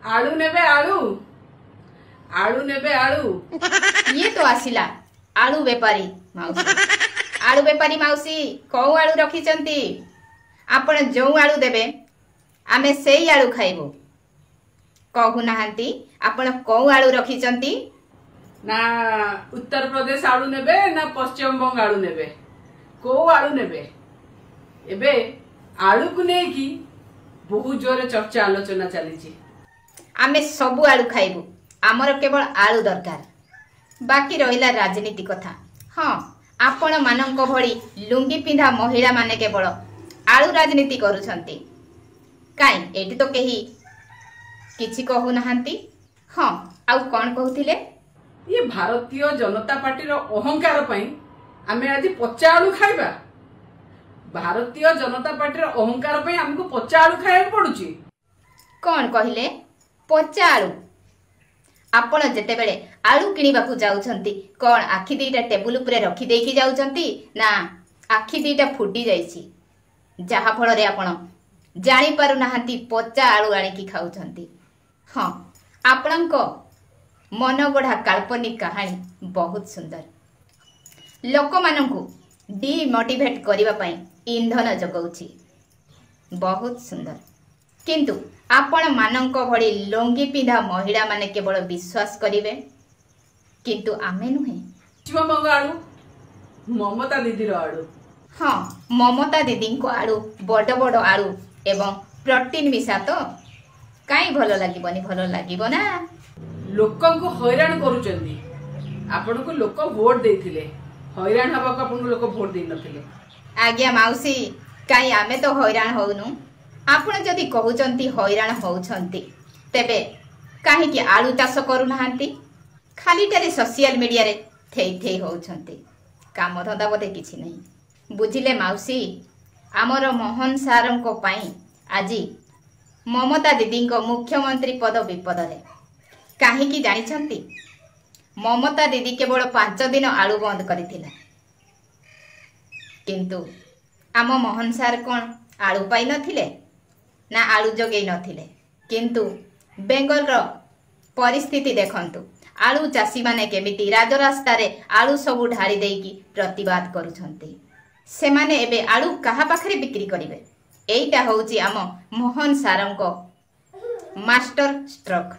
आलू नेबे आलू आलू नेबे आलू। ये तो आसिला आलू बेपारी माउसी। आलू बेपारी माउसी कौ आलू रखिचंती? आपण जो आलू देबे आमे सेई आलू खाइबो। कहू नाहंती आपण कौ आलू रखिचंती? ना उत्तर प्रदेश आलू नेबे ना पश्चिम बंग आलू नेबे को आलू नेबे? एबे आलू को नहीं की बहुत जोरे चर्चा आलोचना चली। आमे सबु आलू खाइबु, आमर केवल आलू दरकार। बाकी रहिला राजनीति कथा। हाँ आपण मानंक भली लुंगी पिंधा महिला माने केवल आलू राजनीति करूछंती। काई एठी तो केही किछि कहू नाहंती। हाँ आउ कोन कहउथिले? ये भारतीय जनता पार्टी रो अहंकार पई आमे आज पच्चा आलू खाइबा। भारतीय जनता पार्टी रो अहंकार पई हमको पच्चा आलू खाइबा पडुची। कोन कहिले पच्चा आलू? आपण जेते बेले आलू किनिबाकू जाउछंती कोन आखि दीटा टेबुल उपरे रखि देकी जाउछंती ना आखि दीटा फुटी जाईछि जहा फल रे आपण जानि पारु नाहंती पच्चा आलू आणी की खाउछंती। हाँ आपणको मन गढ़ा काल्पनिक कहानी बहुत सुंदर। लोक मानंकु डिमोटिवेट करिबा पई इंधन जगाउछि बहुत सुंदर। किंतु आपण मानंक भली लुंगी पिंधा महिला माने केवल विश्वास करिवे किंतु आमे नुहे। पश्चिमबंग आलू ममता दीदी रो आलू। हाँ ममता दीदी को आलू बड़ बड़ आलू एवं प्रोटीन मिसा तो काई भलो लागिबनी? भलो लागिबो ना। लोकन को हैरान करूचंदी। आपण को लोक वोट देथिले, हैरान हबा को आपण लोक वोट देइ नथिले। आज्ञा माउसी काई आमे तो हैरान होउनु। आपण जदि कहउचंती हैरान होउछंती तेबे काहे कि आलू चाष करू नाहंती? खालीटारे सोशल मीडिया रे थेई थेई होउछंती, काम धंदा बोधे किछि नहीं। बुझिले माउसी आमर मोहन सारंको पाई आजी ममता दीदी को मुख्यमंत्री पद विपद रे। काहे कि जानिछंती? ममता दीदी केवल 5 दिन आलू बंद करिथिला किंतु आम मोहन सार कोन आलू पाई नथिले ना आलू जगै नथिले। किंतु बेंगल रो परिस्थिति देखंतु, आलू चाषी माने केमिति राजरास्ता रे आलू सबु ढारी देकी प्रतिवाद करूछंती। सेमाने एबे आलू कहा पाखरे बिक्री करिवे? एइटा होउची आम मोहन सारंको मास्टर स्ट्रोक।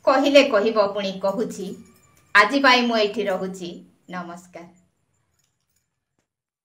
कहिले कहिबो पुणी कहूची। आजि पाई मु एठी रहूची। नमस्कार।